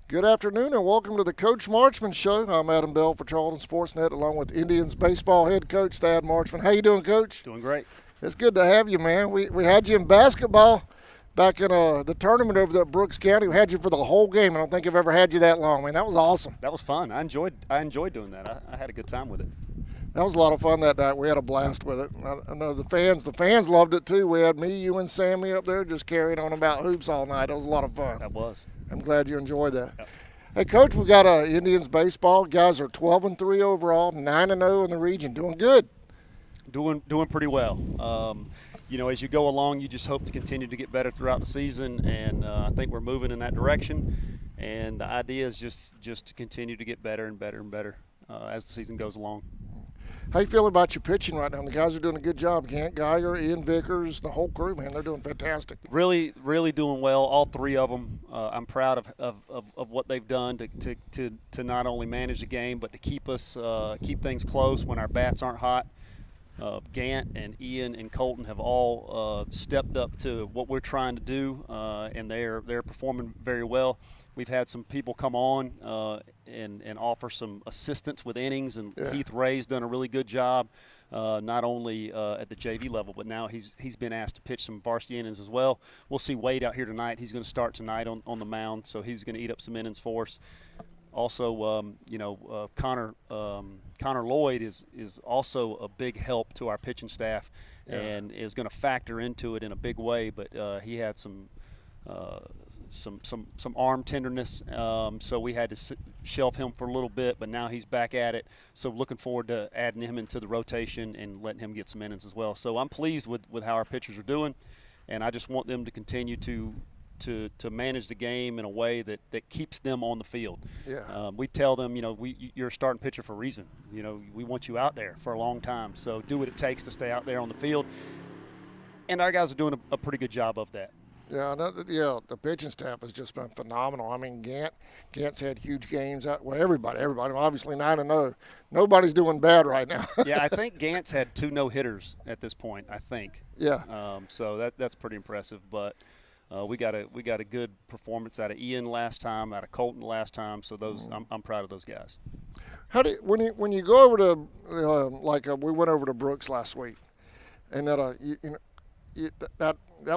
Good afternoon and welcome to the Coach Marchman Show. I'm Adam Bell for Charlton Sportsnet along with Indians baseball head coach Thad Marchman. How you doing, Coach? Doing great. It's good to have you, man. We had you in basketball back in the tournament over there at Brooks County. We had you for the whole game. I don't think I've ever had you that long, man. That was awesome. That was fun. I enjoyed doing that. I had a good time with it. That was a lot of fun that night. We had a blast with it. I know the fans loved it too. We had me, you, and Sammy up there just carrying on about hoops all night. It was a lot of fun. That was. I'm glad you enjoyed that. Yep. Hey, Coach, we got Indians baseball. Guys are 12-3 overall, 9-0 in the region. Doing good. Doing pretty well. As you go along, you just hope to continue to get better throughout the season, and I think we're moving in that direction. And the idea is just to continue to get better and better and better as the season goes along. How you feeling about your pitching right now? The guys are doing a good job. Gant Geiger, Ian Vickers, the whole crew, man, they're doing fantastic. Really doing well. All three of them. I'm proud of what they've done to not only manage the game, but to keep things close when our bats aren't hot. Gant and Ian and Colton have all stepped up to what we're trying to do, and they're performing very well. We've had some people come on and offer some assistance with innings, and Heath Ray's done a really good job, not only at the JV level, but now he's been asked to pitch some varsity innings as well. We'll see Wade out here tonight. He's going to start tonight on the mound, so he's going to eat up some innings for us. Also, Connor Lloyd is also a big help to our pitching staff, and is going to factor into it in a big way. But he had some arm tenderness, so we had to shelf him for a little bit. But now he's back at it. So looking forward to adding him into the rotation and letting him get some innings as well. So I'm pleased with how our pitchers are doing, and I just want them to continue to manage the game in a way that keeps them on the field. We tell them, you're a starting pitcher for a reason. We want you out there for a long time. So do what it takes to stay out there on the field. And our guys are doing a pretty good job of that. The pitching staff has just been phenomenal. I mean, Gant's had huge games. Everybody, obviously 9-0. Nobody's doing bad right now. Yeah, I think Gant's had 2 no-hitters at this point, I think. Yeah. So that's pretty impressive. But we got a good performance out of Ian last time, out of Colton last time. So I'm proud of those guys. When you go over to we went over to Brooks last week, and that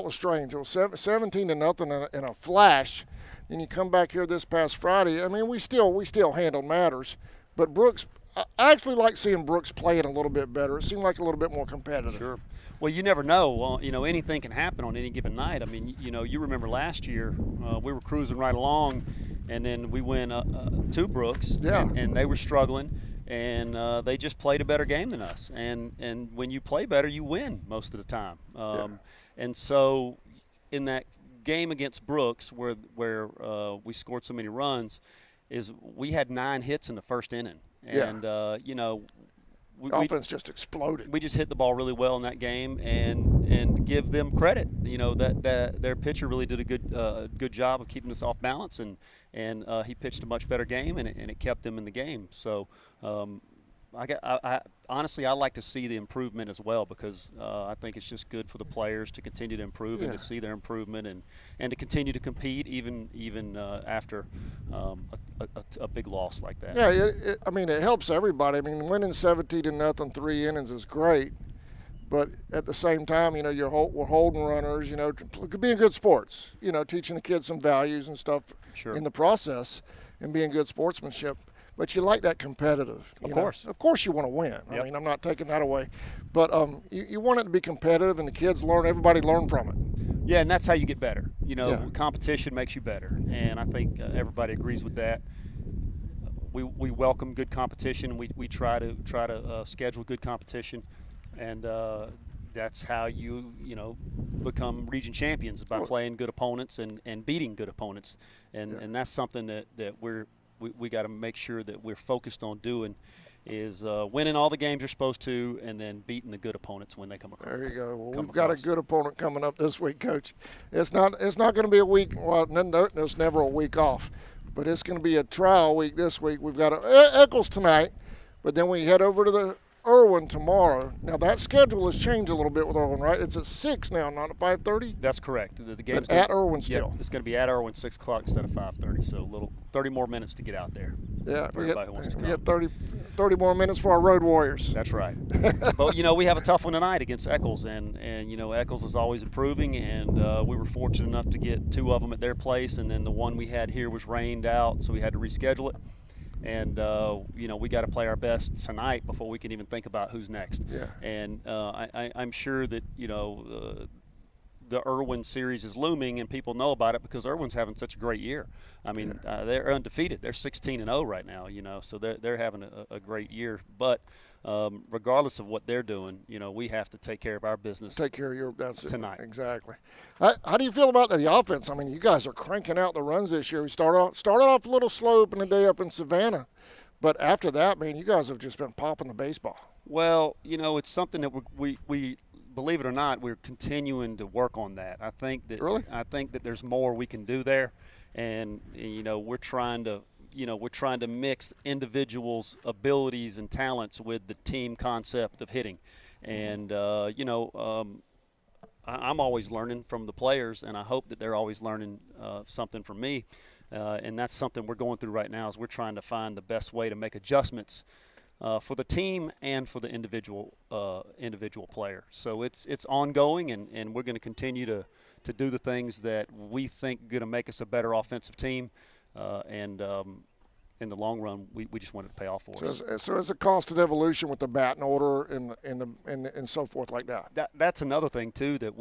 was strange. It was 17-0 in a flash. And you come back here this past Friday. I mean, we still handled matters, but Brooks. I actually like seeing Brooks play it a little bit better. It seemed like a little bit more competitive. Sure. Well, you never know. Well, anything can happen on any given night. I mean, you remember last year we were cruising right along, and then we went to Brooks, and they were struggling, and they just played a better game than us. And when you play better, you win most of the time. And so in that game against Brooks, where we scored so many runs, is we had 9 hits in the first inning, and offense just exploded. We just hit the ball really well in that game, and give them credit. That their pitcher really did a good job of keeping us off balance, and he pitched a much better game, and it kept them in the game. So I honestly like to see the improvement as well, because I think it's just good for the players to continue to improve and to see their improvement and to continue to compete even after a big loss like that. Yeah, it helps everybody. I mean, winning 17-0 3 innings is great, but at the same time, we're holding runners. Being good sports. Teaching the kids some values and stuff in the process, and being good sportsmanship. But you like that competitive. Of course. Of course you want to win. I mean, I'm not taking that away. But you want it to be competitive, and the kids everybody learn from it. Yeah, and that's how you get better. Competition makes you better. And I think everybody agrees with that. We welcome good competition. We try to schedule good competition. And that's how you become region champions, by playing good opponents and beating good opponents. And that's something that we got to make sure that we're focused on doing, is winning all the games you're supposed to, and then beating the good opponents when they come across. There you go. Well, we've got a good opponent coming up this week, Coach. It's not going to be a week. Well, there's never a week off, but it's going to be a trial week this week. We've got Eccles tonight, but then we head over to Irwin tomorrow. Now that schedule has changed a little bit with Irwin, right? It's at 6 now, not at 5:30. That's correct. The game's But at Irwin still. Yep, it's going to be at Irwin 6 o'clock instead of 5:30. So a little 30 more minutes to get out there. Yeah, for everybody who wants to come. We get 30 more minutes for our Road Warriors. That's right. But we have a tough one tonight against Eccles, and Eccles is always improving, and we were fortunate enough to get 2 of them at their place, and then the one we had here was rained out, so we had to reschedule it. And we got to play our best tonight before we can even think about who's next. Yeah. And I'm sure that the Irwin series is looming, and people know about it because Irwin's having such a great year. I mean, they're undefeated. They're 16-0 right now. So they're having a great year. But regardless of what they're doing, we have to take care of our business. Take care of your tonight. Exactly. How do you feel about the offense? I mean, you guys are cranking out the runs this year. We started off a little slow up in the day up in Savannah, but after that, man, you guys have just been popping the baseball. Well, it's something that we believe it or not, we're continuing to work on that. I think that there's more we can do there, and we're trying to mix individuals' abilities and talents with the team concept of hitting. And I'm always learning from the players, and I hope that they're always learning something from me. And that's something we're going through right now, is we're trying to find the best way to make adjustments for the team and for the individual player. So it's ongoing, and we're going to continue to do the things that we think are going to make us a better offensive team. And in the long run, we just wanted to pay off for us. So it's a constant evolution with the batting order and so forth like that. That's another thing too that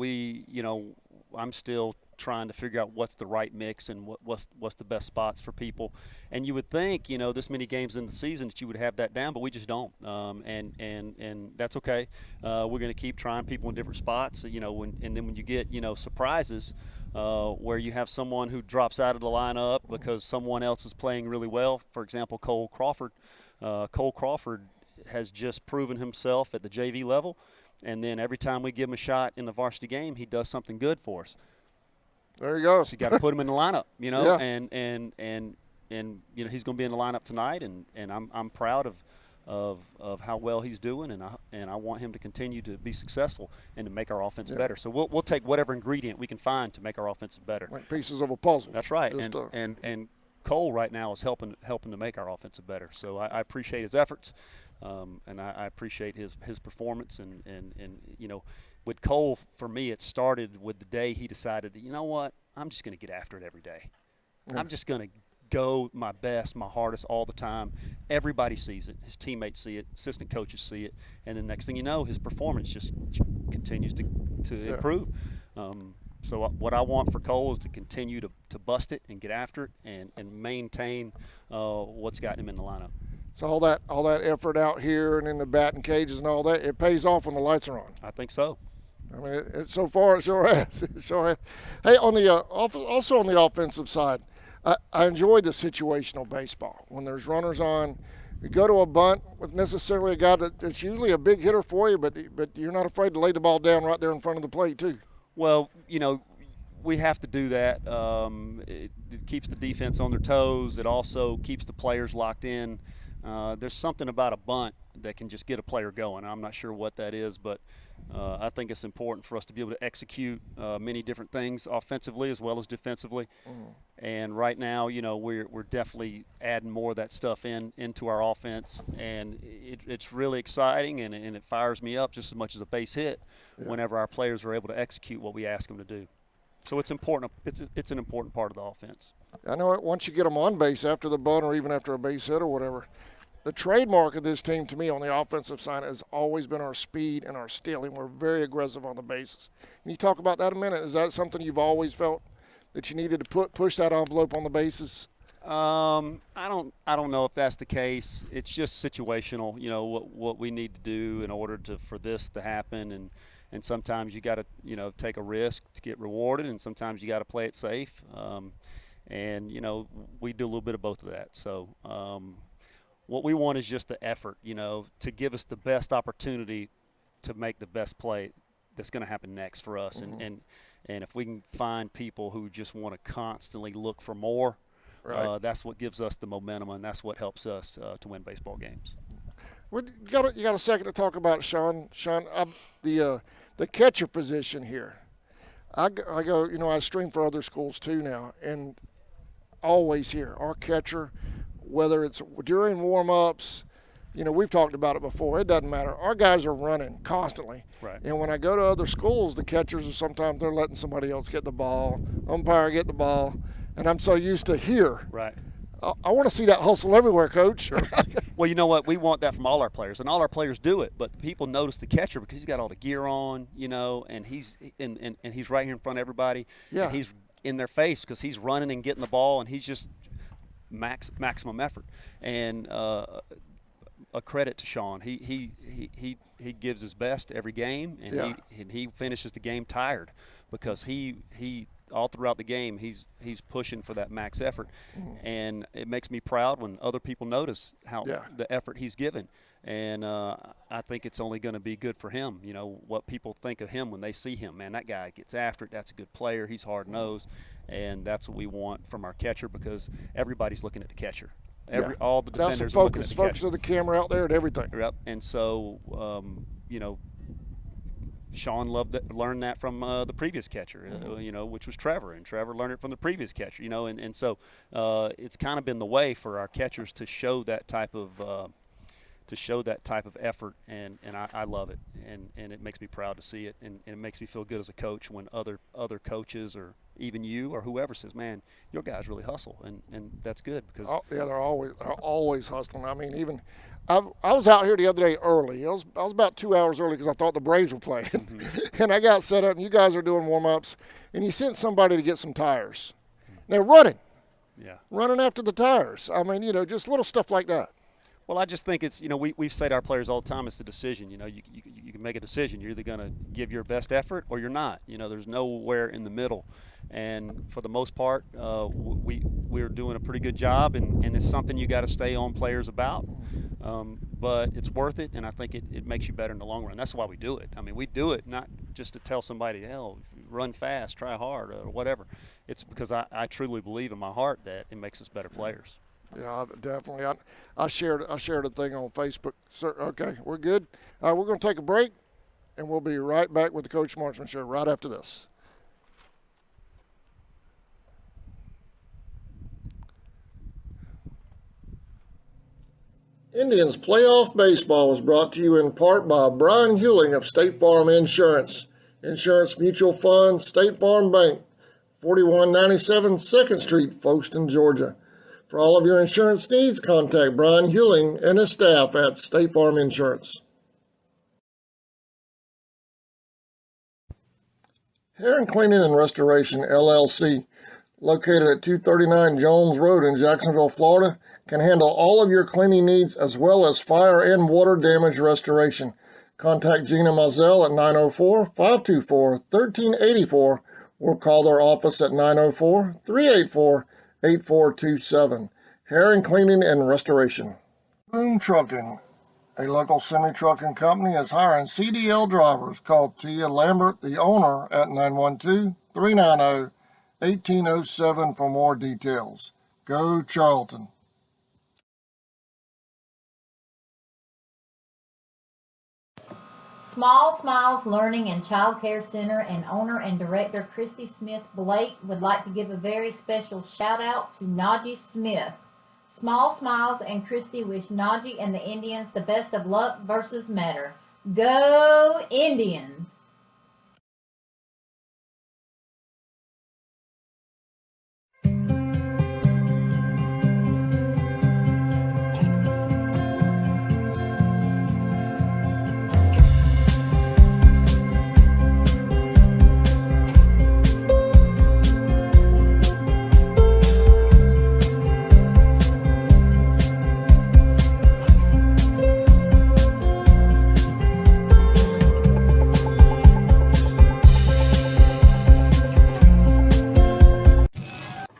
I'm still trying to figure out what's the right mix and what's the best spots for people. And you would think, this many games in the season that you would have that down, but we just don't. And that's okay. We're going to keep trying people in different spots, and then when you get, surprises where you have someone who drops out of the lineup because someone else is playing really well. For example, Cole Crawford. Cole Crawford has just proven himself at the JV level. And then every time we give him a shot in the varsity game, he does something good for us. There you go. So you got to put him in the lineup, Yeah. and he's going to be in the lineup tonight, and I'm proud of how well he's doing, and I want him to continue to be successful and to make our offense better. So we'll take whatever ingredient we can find to make our offense better. Like pieces of a puzzle. That's right. And Cole right now is helping to make our offense better. So I appreciate his efforts. And I appreciate his performance, and with Cole, for me, it started with the day he decided that, I'm just going to get after it every day. Yeah. I'm just going to go my best, my hardest all the time. Everybody sees it. His teammates see it. Assistant coaches see it. And the next thing you know, his performance just continues to improve. So what I want for Cole is to continue to bust it and get after it and maintain what's gotten him in the lineup. So all that effort out here and in the batting cages and all that, it pays off when the lights are on. I think so. I mean, so far it sure has. It sure has. Hey, also on the offensive side, I enjoy the situational baseball. When there's runners on, you go to a bunt with necessarily a guy that's usually a big hitter for you, but you're not afraid to lay the ball down right there in front of the plate too. Well, we have to do that. It keeps the defense on their toes. It also keeps the players locked in. There's something about a bunt that can just get a player going. I'm not sure what that is, but I think it's important for us to be able to execute many different things offensively as well as defensively. And right now, we're definitely adding more of that stuff into our offense, and it's really exciting, and it fires me up just as much as a base hit whenever our players are able to execute what we ask them to do. So it's important. It's an important part of the offense. I know it, once you get them on base after the bunt or even after a base hit or whatever, the trademark of this team to me on the offensive side has always been our speed and our stealing. We're very aggressive on the bases. Can you talk about that a minute? Is that something you've always felt that you needed to push that envelope on the bases? I don't know if that's the case. It's just situational. What we need to do in order for this to happen, and sometimes you got to take a risk to get rewarded, and sometimes you got to play it safe. And we do a little bit of both of that. So what we want is just the effort, to give us the best opportunity to make the best play that's going to happen next for us. And if we can find people who just want to constantly look for more, right. That's what gives us the momentum, and that's what helps us to win baseball games. Well, you got a second to talk about Sean. Sean, the catcher position here. I go, you know, I stream for other schools too now, and always hear our catcher, whether it's during warm-ups, you know, we've talked about it before. It doesn't matter. Our guys are running constantly. Right. And when I go to other schools, the catchers are sometimes they're letting somebody else get the ball, umpire get the ball, and I'm so used to here. Right. I want to see that hustle everywhere, Coach. Sure. Well, you know what? We want that from all our players, and all our players do it. But people notice the catcher because he's got all the gear on, you know, and he's right here in front of everybody. Yeah. And he's in their face because he's running and getting the ball, and he's just maximum effort. And a credit to Sean. He gives his best every game, and he finishes the game tired because he all throughout the game he's pushing for that max effort, and it makes me proud when other people notice how the effort he's given. And I think it's only going to be good for him. You know what people think of him when they see him. Man, that guy gets after it. That's a good player. He's hard nosed, and that's what we want from our catcher because everybody's looking at the catcher. All the defenders that's the are looking at focus. the Focus catcher. of the camera out there and everything. Yep. And so, you know, Sean learned that from the previous catcher, you know, which was Trevor, and Trevor learned it from the previous catcher, you know, and so it's kind of been the way for our catchers to show that type of effort, and I love it, and it makes me proud to see it, and it makes me feel good as a coach when other coaches or even you or whoever says, man, your guys really hustle, and that's good because they're always hustling. I mean, even I was out here the other day early. I was about 2 hours early because I thought the Braves were playing, and I got set up. And you guys are doing warm ups, and you sent somebody to get some tires. They're running after the tires. I mean, you know, just little stuff like that. Well, I just think it's, you know, we say to our players all the time, it's the decision. You know, you can make a decision. You're either going to give your best effort or you're not. You know, there's nowhere in the middle. And for the most part, we're doing a pretty good job, and it's something you got to stay on players about. But it's worth it, and I think it makes you better in the long run. That's why we do it. I mean, we do it not just to tell somebody, hell, run fast, try hard, or whatever. It's because I truly believe in my heart that it makes us better players. Yeah, definitely. I shared a thing on Facebook. Sir, okay, we're good. All right, we're going to take a break, and we'll be right back with the Coach Marchman Show right after this. Indians Playoff Baseball was brought to you in part by Brian Hewling of State Farm Insurance, Insurance Mutual Fund, State Farm Bank, 4197 2nd Street, Folkestone, Georgia. For all of your insurance needs, contact Brian Hewling and his staff at State Farm Insurance. Hair and Cleaning and Restoration, LLC, located at 239 Jones Road in Jacksonville, Florida, can handle all of your cleaning needs as well as fire and water damage restoration. Contact Gina Mazel at 904-524-1384 or call their office at 904-384-8427. Hair and Cleaning and Restoration. Boom Trucking, a local semi-trucking company, is hiring CDL drivers. Call Tia Lambert, the owner, at 912-390-1807 for more details. Go Charlton. Small Smiles Learning and Child Care Center and owner and director Christy Smith Blake would like to give a very special shout out to Najee Smith. Small Smiles and Christy wish Najee and the Indians the best of luck versus Matter. Go Indians!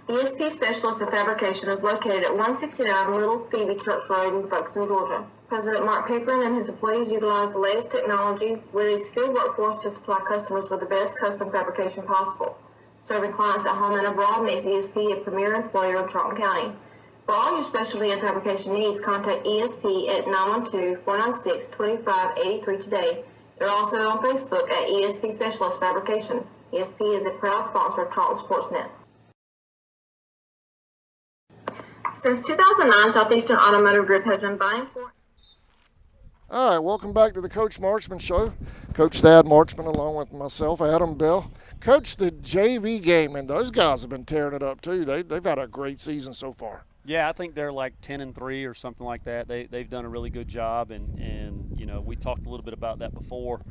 ESP Specialist in Fabrication is located at 169 Little Phoebe Church Road in Folkestone, Georgia. President Mark Pickering and his employees utilize the latest technology with a skilled workforce to supply customers with the best custom fabrication possible. Serving clients at home and abroad makes ESP a premier employer in Charlton County. For all your specialty and fabrication needs, contact ESP at 912-496-2583 today. They're also on Facebook at ESP Specialist Fabrication. ESP is a proud sponsor of Charlton Sportsnet. Since 2009, Southeastern Automotive Group has been buying for... All right, welcome back to the Coach Marchman Show. Coach Thad Marchman along with myself, Adam Bell. Coach, the JV game, and those guys have been tearing it up too. They've had a great season so far. Yeah, I think they're like 10-3 or something like that. They've done a really good job, and you know, we talked a little bit about that before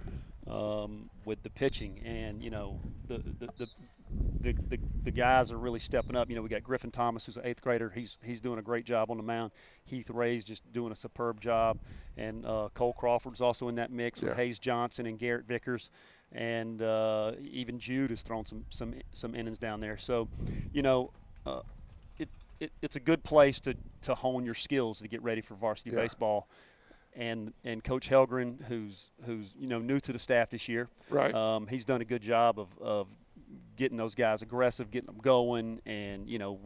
with the pitching, and you know, the guys are really stepping up. You know, we got Griffin Thomas, who's an 8th grader. He's doing a great job on the mound. Heath Ray's just doing a superb job, and Cole Crawford's also in that mix with Hayes Johnson and Garrett Vickers, and even Jude has thrown some innings down there. So, you know, it's a good place to hone your skills to get ready for varsity baseball. And Coach Helgren, who's you know, new to the staff this year, right? He's done a good job of getting those guys aggressive, getting them going, and you know,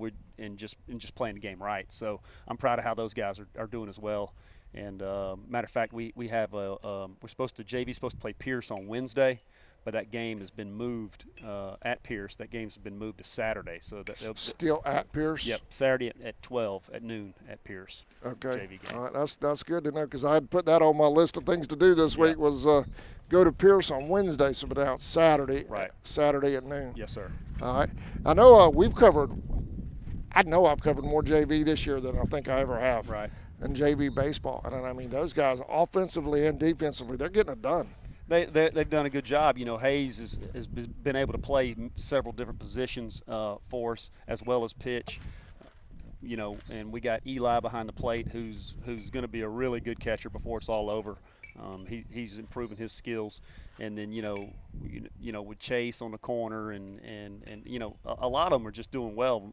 just playing the game right. So I'm proud of how those guys are doing as well. And matter of fact, we have JV's supposed to play Pierce on Wednesday, but that game has been moved at Pierce. That game's been moved to Saturday. So still at Pierce. Yep, Saturday at 12 at noon at Pierce. Okay, JV game. all right, that's good to know, because I had put that on my list of things to do this week was go to Pierce on Wednesday, so but out Saturday. Right. Saturday at noon. Yes, sir. All right. I know I've covered more JV this year than I think I ever have. Right. In JV baseball, and I mean, those guys offensively and defensively, they're getting it done. They've done a good job. You know, Hayes has been able to play several different positions for us, as well as pitch. You know, and we got Eli behind the plate, who's going to be a really good catcher before it's all over. He's improving his skills, and then you know with Chase on the corner, and you know, a lot of them are just doing well.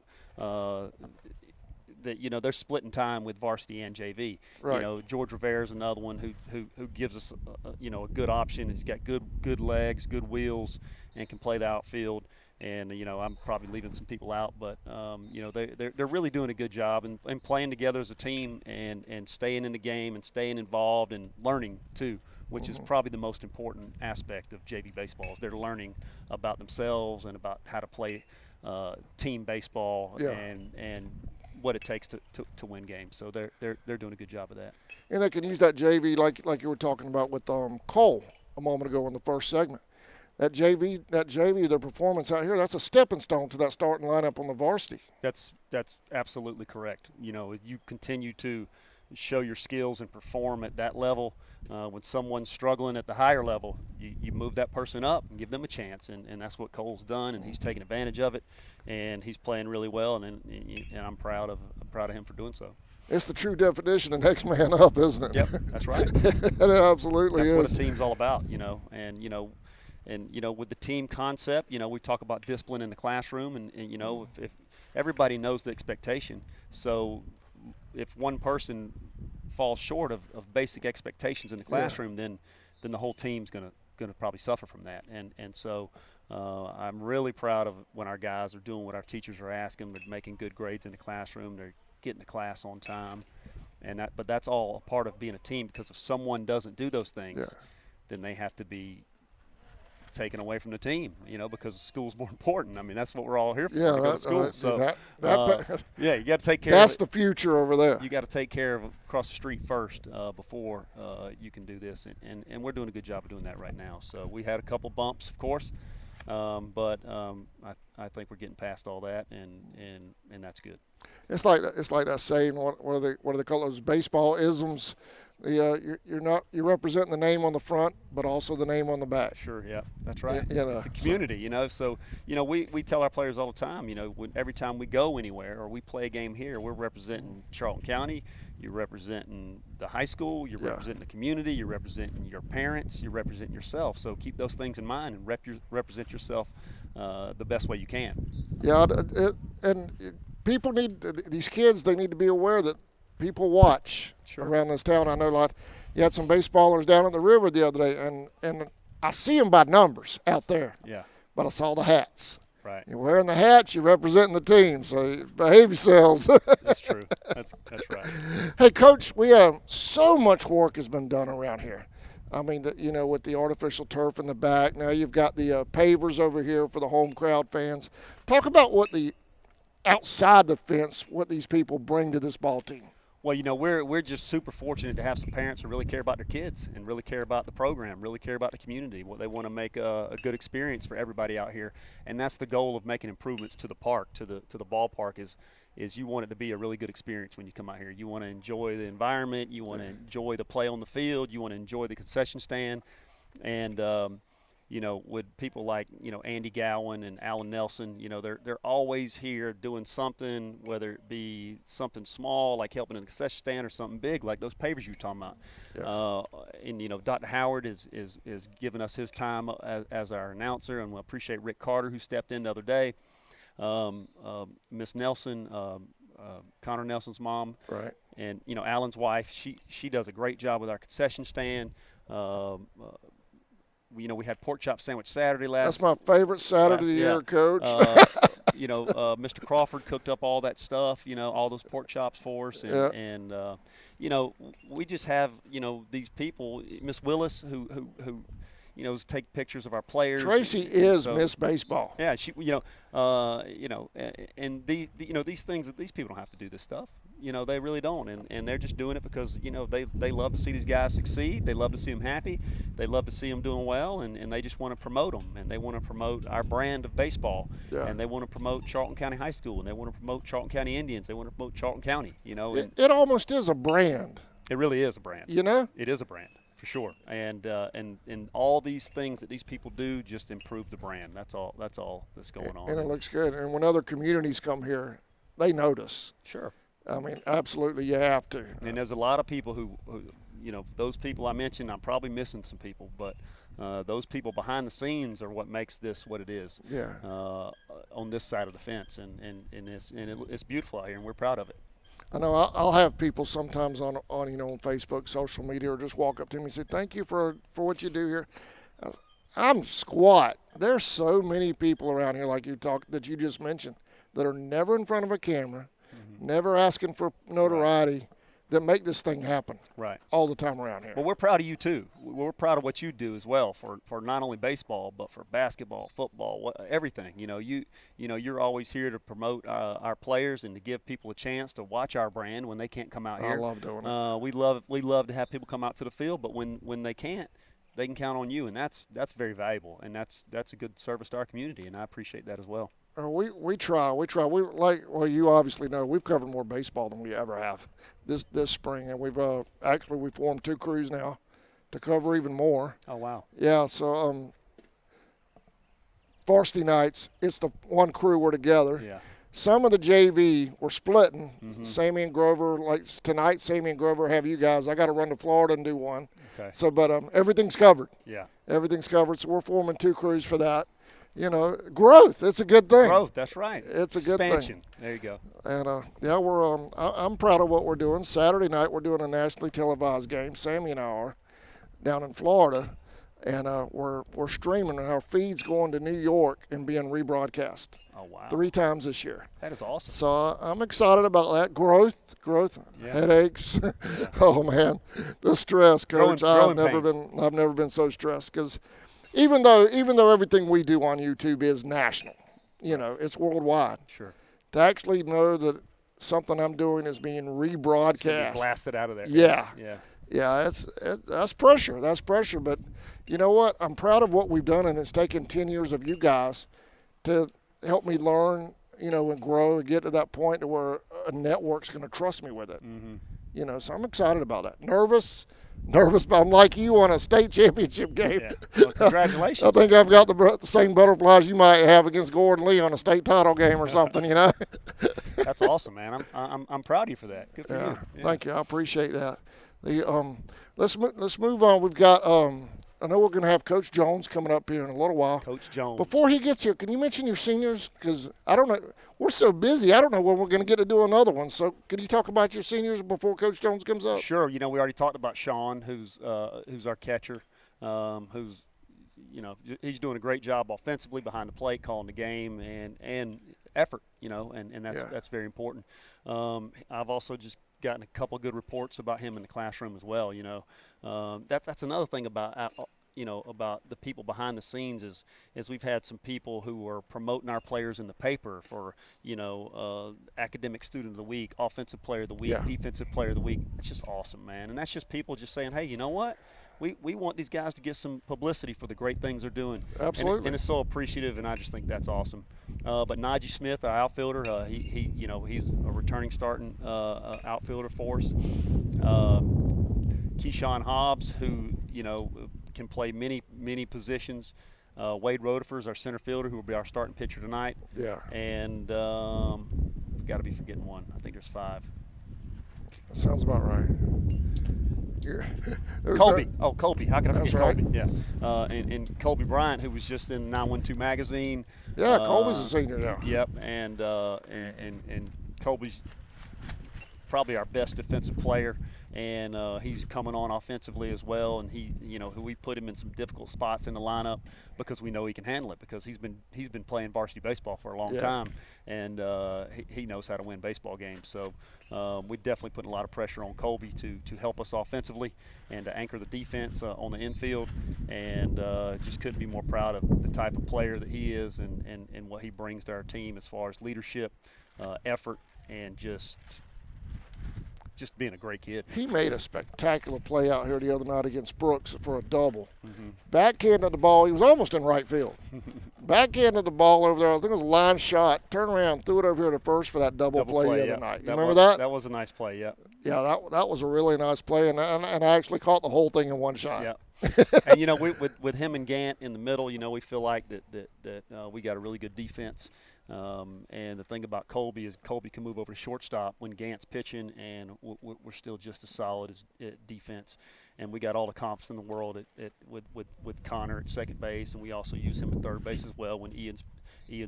That, you know, they're splitting time with varsity and JV. Right. You know, George Rivera is another one who gives us you know, a good option. He's got good legs, good wheels, and can play the outfield. And you know, I'm probably leaving some people out, but you know, they're really doing a good job and playing together as a team and staying in the game and staying involved and learning too, which is probably the most important aspect of JV baseball. Is they're learning about themselves and about how to play team baseball and what it takes to win games. So they're doing a good job of that. And they can use that JV like you were talking about with Cole a moment ago in the first segment. That JV, their performance out here, that's a stepping stone to that starting lineup on the varsity. That's absolutely correct. You know, you continue to show your skills and perform at that level. When someone's struggling at the higher level, you move that person up and give them a chance, and that's what Cole's done, and he's taking advantage of it, and he's playing really well, and I'm proud of him for doing so. It's the true definition of next man up, isn't it? Yep, that's right. It absolutely is. That's what a team's all about, you know, and you know, with the team concept, you know, we talk about discipline in the classroom, and you know, if everybody knows the expectation, so if one person falls short of basic expectations in the classroom, then the whole team's gonna probably suffer from that. And so I'm really proud of when our guys are doing what our teachers are asking. They're making good grades in the classroom. They're getting to class on time, but that's all a part of being a team, because if someone doesn't do those things, then they have to be taken away from the team, you know, because school's more important. I mean, that's what we're all here for, to go to school. So, yeah, you got to take care of it. That's the future over there. You got to take care of across the street first before you can do this, and we're doing a good job of doing that right now. So we had a couple bumps, of course, but I think we're getting past all that, and that's good. It's like that saying. What do they call those baseball isms? You're representing the name on the front, but also the name on the back. Sure, yeah, that's right. You know, it's a community, you know. So, you know, we tell our players all the time, you know, every time we go anywhere or we play a game here, we're representing Charlton County. You're representing the high school. You're representing the community. You're representing your parents. You're representing yourself. So keep those things in mind and represent yourself the best way you can. Yeah, and people these kids. They need to be aware that people watch around this town. I know, you had some baseballers down at the river the other day, and I see them by numbers out there. Yeah. But I saw the hats. Right. You're wearing the hats, you're representing the team, so behave yourselves. That's true. That's right. Hey, Coach, we have so much work has been done around here. I mean, with the artificial turf in the back. Now you've got the pavers over here for the home crowd fans. Talk about what the outside the fence, what these people bring to this ball team. Well, we're just super fortunate to have some parents who really care about their kids and really care about the program, really care about the community. What they want to make a good experience for everybody out here, and that's the goal of making improvements to the park, to the ballpark. Is you want it to be a really good experience when you come out here. You want to enjoy the environment. You want to enjoy the play on the field. You want to enjoy the concession stand, and with people like, Andy Gowan and Alan Nelson, they're always here doing something, whether it be something small like helping in the concession stand or something big like those pavers you were talking about. Yeah. And Dr. Howard is giving us his time as our announcer, and we appreciate Rick Carter, who stepped in the other day. Miss Nelson, Connor Nelson's mom, right, and Alan's wife. She does a great job with our concession stand. We had pork chop sandwich Saturday last. That's my favorite Saturday of the year, Coach. Mr. Crawford cooked up all that stuff. All those pork chops for us, and we just have these people. Miss Willis, who take pictures of our players. Tracy is Miss Baseball. Yeah, she, and these things, these people don't have to do this stuff. They really don't, and they're just doing it because they love to see these guys succeed. They love to see them happy. They love to see them doing well, and they just want to promote them, and they want to promote our brand of baseball, and they want to promote Charlton County High School, and they want to promote Charlton County Indians. They want to promote Charlton County. And it almost is a brand. It really is a brand. It is a brand. For sure, and all these things that these people do just improve the brand. That's all that's going on. And it looks good. And when other communities come here, they notice. Sure. I mean, absolutely, you have to. And there's a lot of people who those people I mentioned. I'm probably missing some people, but those people behind the scenes are what makes this what it is. Yeah. On this side of the fence, and it's beautiful out here, and we're proud of it. I know I'll have people sometimes on Facebook, social media, or just walk up to me and say, "Thank you for what you do here." I'm squat. There's so many people around here like that you just mentioned that are never in front of a camera, never asking for notoriety, that make this thing happen. Right. All the time around here. Well, we're proud of you too. We're proud of what you do as well for not only baseball but for basketball, football, everything. You're always here to promote our players and to give people a chance to watch our brand when they can't come out here. I love doing it. We love to have people come out to the field, but when they can't, they can count on you, and that's very valuable, and that's a good service to our community, and I appreciate that as well. We try. You obviously know we've covered more baseball than we ever have this spring, and we've we formed 2 crews now to cover even more. Oh wow! Yeah, so varsity nights, it's the one crew we're together. Yeah. Some of the JV we're splitting. Sammy and Grover, like tonight, Sammy and Grover have you guys. I got to run to Florida and do one. Okay. So, but everything's covered. Yeah. Everything's covered. So we're forming 2 crews for that. Growth. It's a good thing. Growth. That's right. It's a good Expansion. thing. There you go. And we're. I'm proud of what we're doing. Saturday night we're doing a nationally televised game. Sammy and I are down in Florida, and we're streaming, and our feed's going to New York and being rebroadcast. Oh wow. 3 times this year. That is awesome. So I'm excited about that. Growth. Yeah. Headaches. Oh man, the stress, Coach. Growing I've never been so stressed because. Even though everything we do on YouTube is national, it's worldwide. Sure. To actually know that something I'm doing is being rebroadcast, blasted out of there. Yeah. Yeah. That's pressure. That's pressure. But you know what? I'm proud of what we've done, and it's taken 10 years of you guys to help me learn, and grow and get to that point to where a network's going to trust me with it. So I'm excited about that. Nervous, but I'm like you on a state championship game. Yeah. Well, congratulations. I think I've got the same butterflies you might have against Gordon Lee on a state title game or something, That's awesome, man. I'm proud of you for that. Good for you. Yeah. Thank you. I appreciate that. Let's move on. We've got I know we're going to have Coach Jones coming up here in a little while. Coach Jone. Before he gets here, can you mention your seniors? Because I don't know. We're so busy. I don't know when we're going to get to do another one. So can you talk about your seniors before Coach Jones comes up? Sure. We already talked about Sean, who's our catcher, who's he's doing a great job offensively behind the plate, calling the game, and effort, and that's very important. I've also just gotten a couple good reports about him in the classroom as well. That's another thing about about the people behind the scenes is we've had some people who are promoting our players in the paper for academic student of the week, offensive player of the week, defensive player of the week. It's just awesome, man. And that's just people just saying, hey, you know what? We want these guys to get some publicity for the great things they're doing. Absolutely. And it's so appreciative, and I just think that's awesome. But Najee Smith, our outfielder, he's a returning starting outfielder for us. Keyshawn Hobbs, who can play many positions. Wade Rotifer's our center fielder, who will be our starting pitcher tonight. Yeah. And got to be forgetting one. I think there's 5. That sounds about right. Colby. Colby. How can I forget That's right. Colby? Yeah. And Colby Bryant, who was just in 912 magazine. Yeah, Colby's a senior now. Yep. And Colby's probably our best defensive player. And he's coming on offensively as well, and we put him in some difficult spots in the lineup because we know he can handle it, because he's been playing varsity baseball for a long time, and he knows how to win baseball games. So we definitely put a lot of pressure on Colby to help us offensively and to anchor the defense on the infield, and just couldn't be more proud of the type of player that he is and what he brings to our team as far as leadership, effort, and just being a great kid. He made a spectacular play out here the other night against Brooks for a double. Mm-hmm. Backhanded the ball. He was almost in right field. Backhanded the ball over there. I think it was a line shot. Turned around, threw it over here to first for that double play the other night. You remember that? That was a nice play, yeah. Yeah, that was a really nice play, and I actually caught the whole thing in one shot. Yeah. And, with him and Gant in the middle, we feel like that we got a really good defense. And the thing about Colby is Colby can move over to shortstop when Gant's pitching, and we're still just as solid as defense. And we got all the confidence in the world with Connor at second base, and we also use him at third base as well when Ian's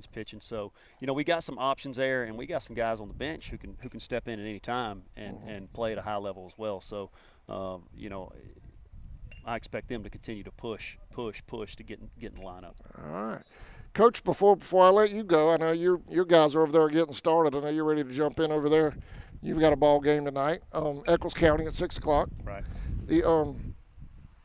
pitching. So we got some options there, and we got some guys on the bench who can step in at any time and play at a high level as well. So I expect them to continue to push to get in the lineup. All right. Coach, before I let you go, I know your guys are over there getting started. I know you're ready to jump in over there. You've got a ball game tonight, Eccles County at 6 o'clock. Right.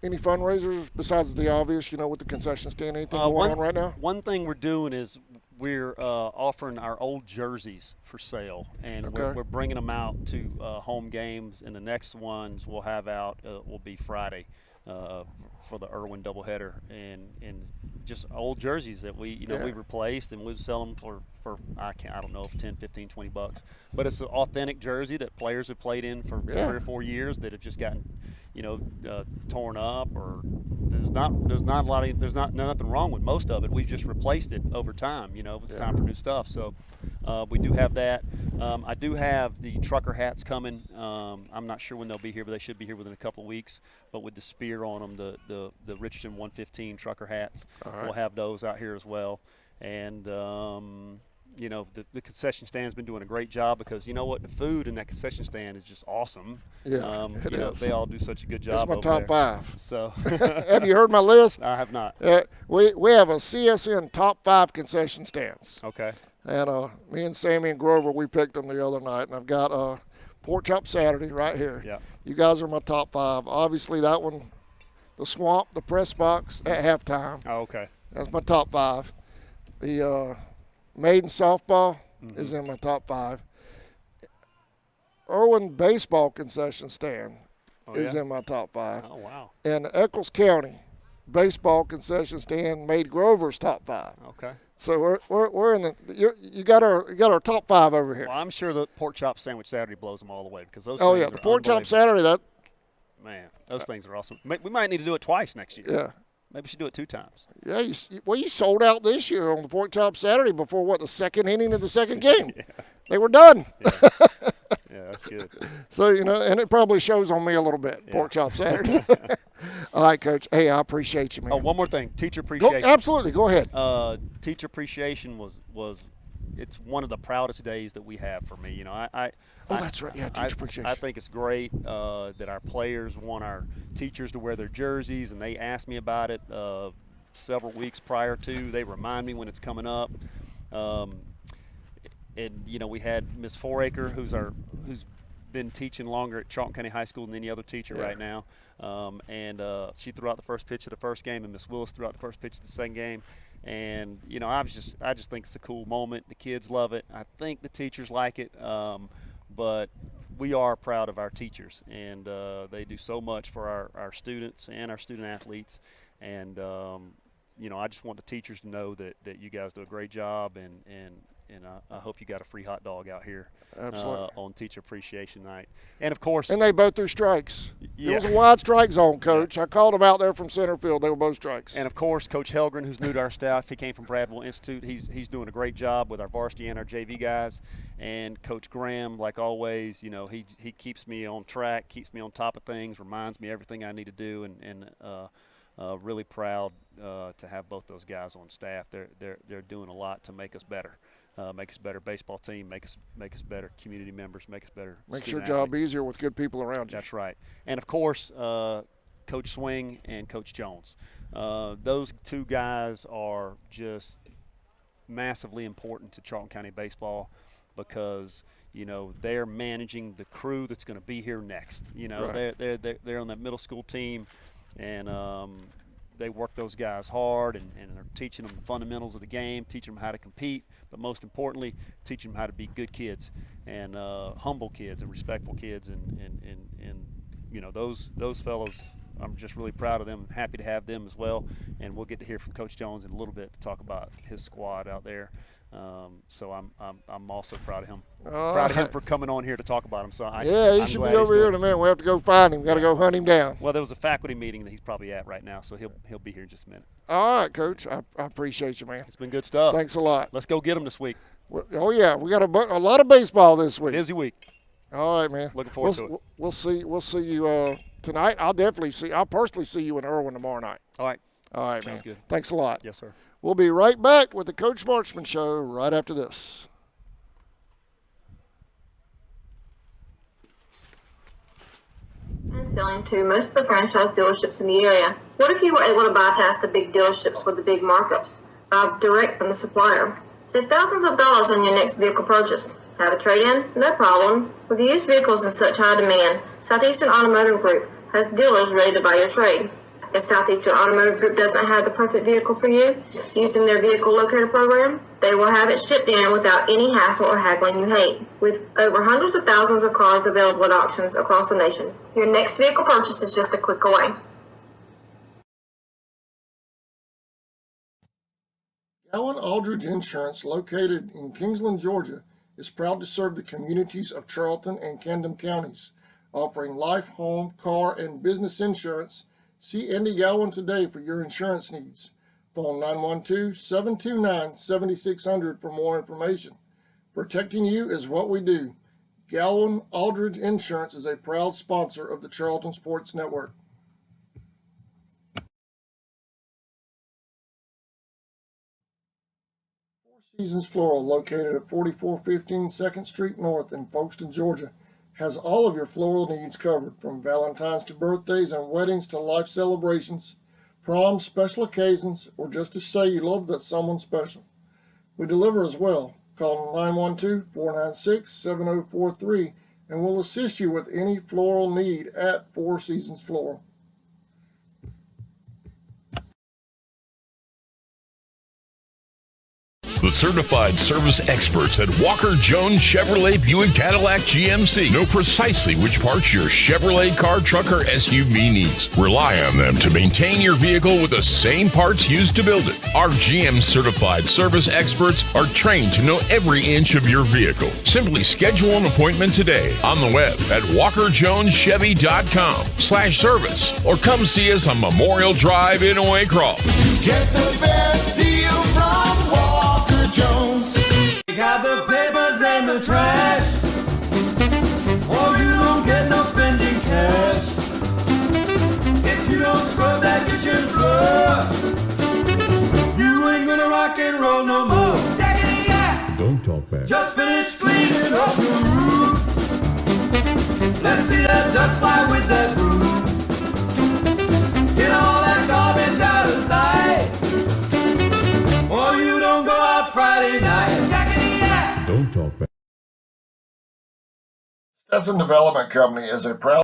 Any fundraisers besides the obvious, with the concession stand? Anything going on right now? One thing we're doing is we're offering our old jerseys for sale, and we're bringing them out to home games, and the next ones we'll have out will be Friday for the Irwin doubleheader, and just old jerseys that we replaced, and we'll sell them for I don't know, $10, $15, $20, but it's an authentic jersey that players have played in for 3 or 4 years that have just gotten torn up, or there's nothing wrong with most of it. We've just replaced it over time. It's time for new stuff. So we do have that. I do have the trucker hats coming. I'm not sure when they'll be here, but they should be here within a couple of weeks. But with the spear on them, the Richardson 115 trucker hats, we'll have those out here as well. And the concession stand's been doing a great job, because the food in that concession stand is just awesome. Yeah, it is. They all do such a good job. That's my over top there. 5. So have you heard my list? I have not. We have a CSN top 5 concession stands. Okay. And me and Sammy and Grover, we picked them the other night, and I've got Pork Chop Saturday right here. Yeah. You guys are my top 5. Obviously, that one, the Swamp, the press box at halftime. Oh, okay. That's my top 5. The Maiden softball is in my top 5. Irwin baseball concession stand is in my top 5. Oh, wow. And Eccles County baseball concession stand made Grover's top 5. Okay. So we're in the you got our top 5 over here. Well, I'm sure the pork chop sandwich Saturday blows them all the way, because those. Oh things yeah, are the pork chop Saturday. Those things are awesome. We might need to do it twice next year. Yeah. Maybe we should do it 2 times. Yeah, you sold out this year on the pork chop Saturday before the second inning of the second game. Yeah. They were done. Yeah, that's good. So and it probably shows on me a little bit. Pork chop Saturday. All right, Coach. Hey, I appreciate you, man. Oh, one more thing, teacher appreciation. Absolutely, go ahead. Teacher appreciation was it's one of the proudest days that we have for me. That's right. Yeah, teacher appreciation. I think it's great that our players want our teachers to wear their jerseys, and they asked me about it several weeks prior to. They remind me when it's coming up. And we had Miss Foraker, who's been teaching longer at Charlton County High School than any other teacher right now. And she threw out the first pitch of the first game, and Miss Willis threw out the first pitch of the second game. And I just think it's a cool moment. The kids love it. I think the teachers like it. But we are proud of our teachers, and they do so much for our students and our student athletes. And I just want the teachers to know that you guys do a great job, and I hope you got a free hot dog out here on Teacher Appreciation Night. And, of course – And they both threw strikes. Yeah. It was a wide strike zone, Coach. I called them out there from center field. They were both strikes. And, of course, Coach Helgren, who's new to our staff, he came from Bradwell Institute. He's doing a great job with our varsity and our JV guys. And Coach Graham, like always, he keeps me on track, keeps me on top of things, reminds me everything I need to do, and really proud to have both those guys on staff. They're doing a lot to make us better. Make us a better baseball team, make us better community members, make us better. Makes your job athletes. easier with good people around you. That's right. And, of course, Coach Swing and Coach Jones. Those two guys are just massively important to Charlton County baseball because, they're managing the crew that's going to be here next. Right. They're on that middle school team, and they work those guys hard and they're teaching them the fundamentals of the game, teaching them how to compete, but most importantly, teaching them how to be good kids and humble kids and respectful kids. And those fellows, I'm just really proud of them and happy to have them as well. And we'll get to hear from Coach Jones in a little bit to talk about his squad out there. So I'm also proud of him. Proud of him for coming on here to talk about him. So he should be over here in a minute. We have to go find him. Got to go hunt him down. Well, there was a faculty meeting that he's probably at right now, so he'll be here in just a minute. All right, Coach. I appreciate you, man. It's been good stuff. Thanks a lot. Let's go get him this week. Well, we got a lot of baseball this week. Busy week. All right, man. Looking forward to it. We'll see you tonight. I'll personally see you in Irwin tomorrow night. All right. All right, Sounds man. good. Thanks a lot. Yes, sir. We'll be right back with the Coach Marchman Show right after this. And selling to most of the franchise dealerships in the area. What if you were able to bypass the big dealerships with the big markups? Buy direct from the supplier. Save thousands of dollars on your next vehicle purchase. Have a trade-in? No problem. With used vehicles in such high demand, Southeastern Automotive Group has dealers ready to buy your trade. If Southeastern Automotive Group doesn't have the perfect vehicle for you, using their vehicle locator program, they will have it shipped in without any hassle or haggling you hate. With over hundreds of thousands of cars available at auctions across the nation, your next vehicle purchase is just a click away. Allen Aldridge Insurance, located in Kingsland, Georgia, is proud to serve the communities of Charlton and Camden counties, offering life, home, car, and business insurance. See Andy Gowan today for your insurance needs. Phone 912-729-7600 for more information. Protecting you is what we do. Gowan Aldridge Insurance is a proud sponsor of the Charlton Sports Network. Four Seasons Floral, located at 4415 2nd Street North in Folkestone, Georgia, has all of your floral needs covered, from Valentine's to birthdays and weddings to life celebrations, proms, special occasions, or just to say you love that someone special. We deliver as well. Call 912-496-7043 and we'll assist you with any floral need at Four Seasons Floral. The certified service experts at Walker Jones Chevrolet Buick Cadillac GMC know precisely which parts your Chevrolet car, truck, or SUV needs. Rely on them to maintain your vehicle with the same parts used to build it. Our GM certified service experts are trained to know every inch of your vehicle. Simply schedule an appointment today on the web at walkerjoneschevy.com/service or come see us on Memorial Drive in Waycross. Get the best deal from Walker Jones. They got the papers and the trash, or you don't get no spending cash. If you don't scrub that kitchen floor, you ain't gonna rock and roll no more. Yeah. Don't talk back. Just finish cleaning up your room. Let's see that dust fly with that broom. Get all that garbage out of sight. Edson Development Company is a proud